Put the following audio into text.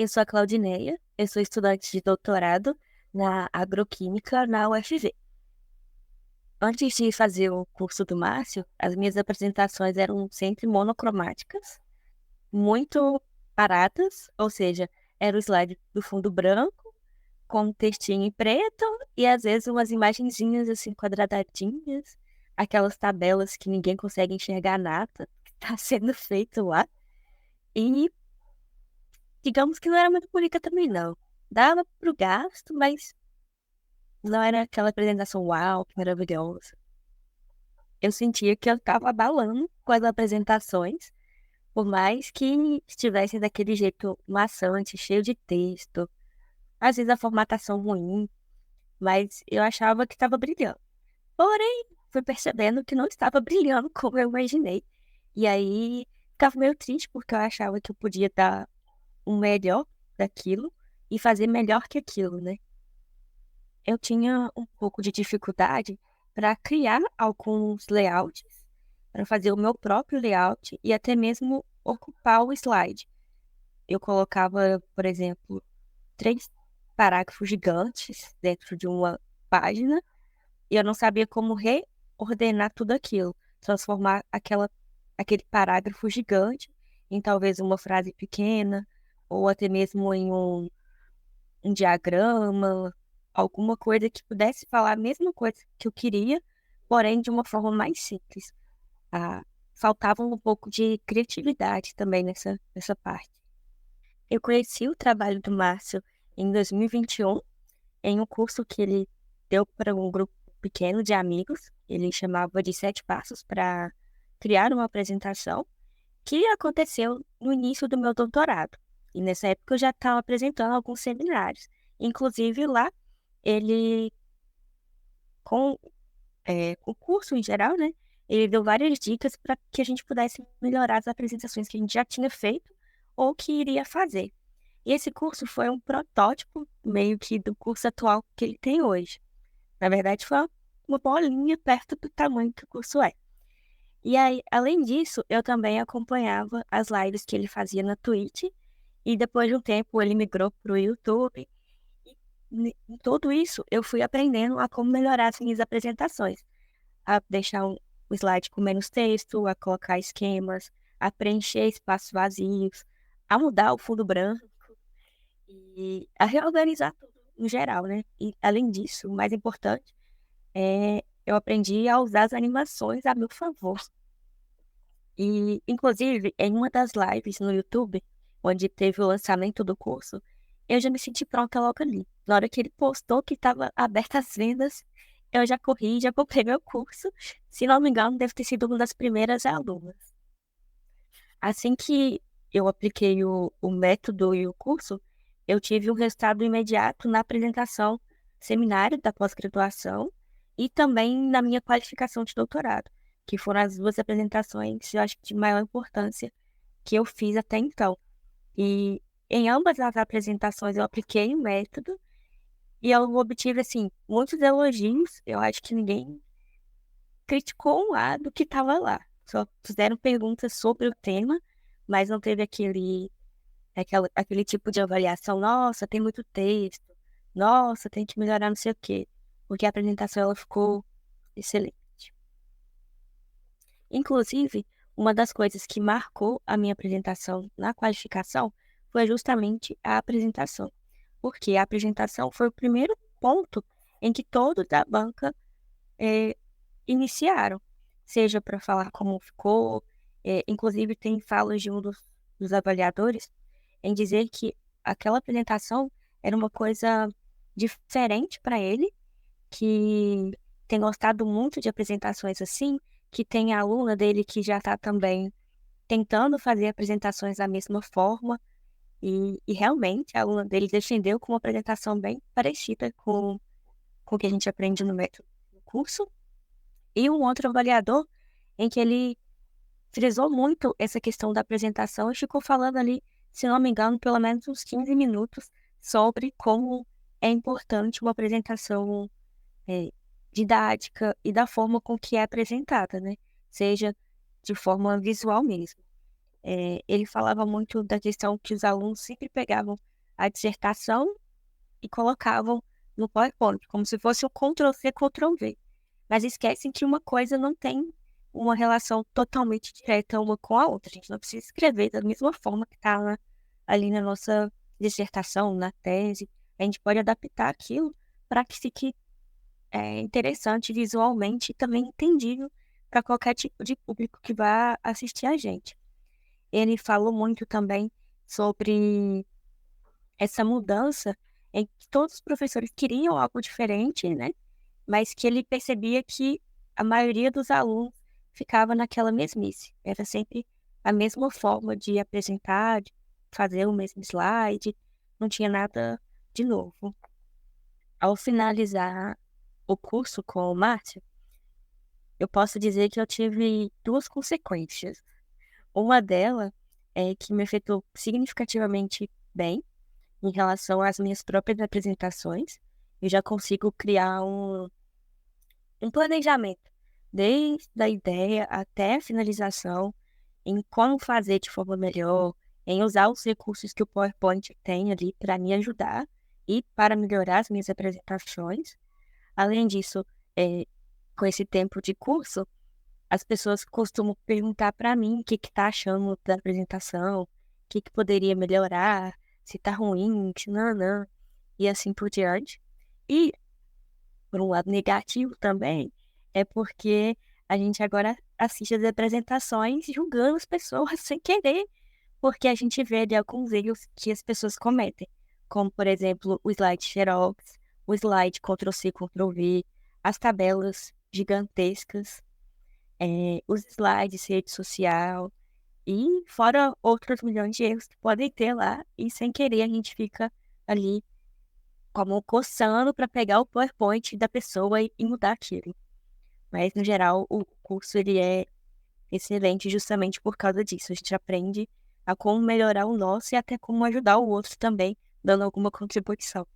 Eu sou a Claudineia, eu sou estudante de doutorado na agroquímica na UFV. Antes de fazer o curso do Márcio, as minhas apresentações eram sempre monocromáticas, muito paradas, ou seja, era o slide do fundo branco, com um textinho em preto e às vezes umas imagenzinhas assim quadradadinhas, aquelas tabelas que ninguém consegue enxergar nada que está sendo feito lá. E digamos que não era muito bonita também, não. Dava pro gasto, mas não era aquela apresentação, uau, que maravilhosa. Eu sentia que eu estava abalando com as apresentações, por mais que estivessem daquele jeito maçante, cheio de texto, às vezes a formatação ruim, mas eu achava que estava brilhando. Porém, fui percebendo que não estava brilhando como eu imaginei. E aí, ficava meio triste, porque eu achava que eu podia dar o melhor daquilo e fazer melhor que aquilo, né? Eu tinha um pouco de dificuldade para criar alguns layouts, para fazer o meu próprio layout e até mesmo ocupar o slide. Eu colocava, por exemplo, 3 parágrafos gigantes dentro de uma página e eu não sabia como reordenar tudo aquilo, transformar aquele parágrafo gigante em talvez uma frase pequena ou até mesmo em um diagrama, alguma coisa que pudesse falar a mesma coisa que eu queria, porém de uma forma mais simples. Ah, faltava um pouco de criatividade também nessa parte. Eu conheci o trabalho do Márcio em 2021, em um curso que ele deu para um grupo pequeno de amigos. Ele chamava de 7 passos para criar uma apresentação, que aconteceu no início do meu doutorado. E nessa época eu já estava apresentando alguns seminários. Inclusive lá, ele, com o curso em geral, né? Ele deu várias dicas para que a gente pudesse melhorar as apresentações que a gente já tinha feito ou que iria fazer. E esse curso foi um protótipo meio que do curso atual que ele tem hoje. Na verdade, foi uma bolinha perto do tamanho que o curso é. E aí, além disso, eu também acompanhava as lives que ele fazia na Twitch. E depois de um tempo, ele migrou para o YouTube. E em tudo isso, eu fui aprendendo a como melhorar as minhas apresentações. A deixar o slide com menos texto, a colocar esquemas, a preencher espaços vazios, a mudar o fundo branco e a reorganizar tudo no geral, né? E, além disso, o mais importante é eu aprendi a usar as animações a meu favor. E, inclusive, em uma das lives no YouTube, onde teve o lançamento do curso, eu já me senti pronta logo ali. Na hora que ele postou que estava aberta as vendas, eu já corri, já comprei meu curso. Se não me engano, deve ter sido uma das primeiras alunas. Assim que eu apliquei o método e o curso, eu tive um resultado imediato na apresentação seminário da pós-graduação e também na minha qualificação de doutorado, que foram as 2 apresentações, eu acho que de maior importância que eu fiz até então. E em ambas as apresentações eu apliquei o método e eu obtive, assim, muitos elogios. Eu acho que ninguém criticou um lado que estava lá. Só fizeram perguntas sobre o tema, mas não teve aquele tipo de avaliação. Nossa, tem muito texto. Nossa, tem que melhorar não sei o quê. Porque a apresentação ela ficou excelente. Inclusive, uma das coisas que marcou a minha apresentação na qualificação foi justamente a apresentação. Porque a apresentação foi o primeiro ponto em que todos da banca eh, iniciaram, seja para falar como ficou, inclusive tem falas de um dos avaliadores em dizer que aquela apresentação era uma coisa diferente para ele, que tem gostado muito de apresentações assim, que tem a aluna dele que já está também tentando fazer apresentações da mesma forma, e realmente a aluna dele defendeu com uma apresentação bem parecida com o que a gente aprende no método do curso, e um outro avaliador em que ele frisou muito essa questão da apresentação e ficou falando ali, se não me engano, pelo menos uns 15 minutos sobre como é importante uma apresentação eh, didática e da forma com que é apresentada, né? Seja de forma visual mesmo. Ele falava muito da questão que os alunos sempre pegavam a dissertação e colocavam no PowerPoint, como se fosse o Ctrl+C, Ctrl+V. Mas esquecem que uma coisa não tem uma relação totalmente direta uma com a outra. A gente não precisa escrever da mesma forma que está ali na nossa dissertação, na tese. A gente pode adaptar aquilo para que fique interessante visualmente e também entendível para qualquer tipo de público que vá assistir a gente. Ele falou muito também sobre essa mudança em que todos os professores queriam algo diferente, né? Mas que ele percebia que a maioria dos alunos ficava naquela mesmice. Era sempre a mesma forma de apresentar, de fazer o mesmo slide, não tinha nada de novo. Ao finalizar o curso com o Márcio, eu posso dizer que eu tive duas consequências. Uma delas é que me afetou significativamente bem em relação às minhas próprias apresentações. Eu já consigo criar um planejamento, desde a ideia até a finalização, em como fazer de forma melhor, em usar os recursos que o PowerPoint tem ali para me ajudar e para melhorar as minhas apresentações. Além disso, com esse tempo de curso, as pessoas costumam perguntar para mim o que tá achando da apresentação, o que poderia melhorar, se tá ruim, se não, e assim por diante. E, por um lado negativo também, é porque a gente agora assiste as apresentações julgando as pessoas sem querer, porque a gente vê ali alguns erros que as pessoas cometem, como, por exemplo, o slide xerox, o slide Ctrl+C, Ctrl+V, as tabelas gigantescas, os slides, rede social, e fora outros milhões de erros que podem ter lá, e sem querer a gente fica ali como coçando para pegar o PowerPoint da pessoa e mudar aquilo. Mas, no geral, o curso ele é excelente justamente por causa disso. A gente aprende a como melhorar o nosso e até como ajudar o outro também, dando alguma contribuição.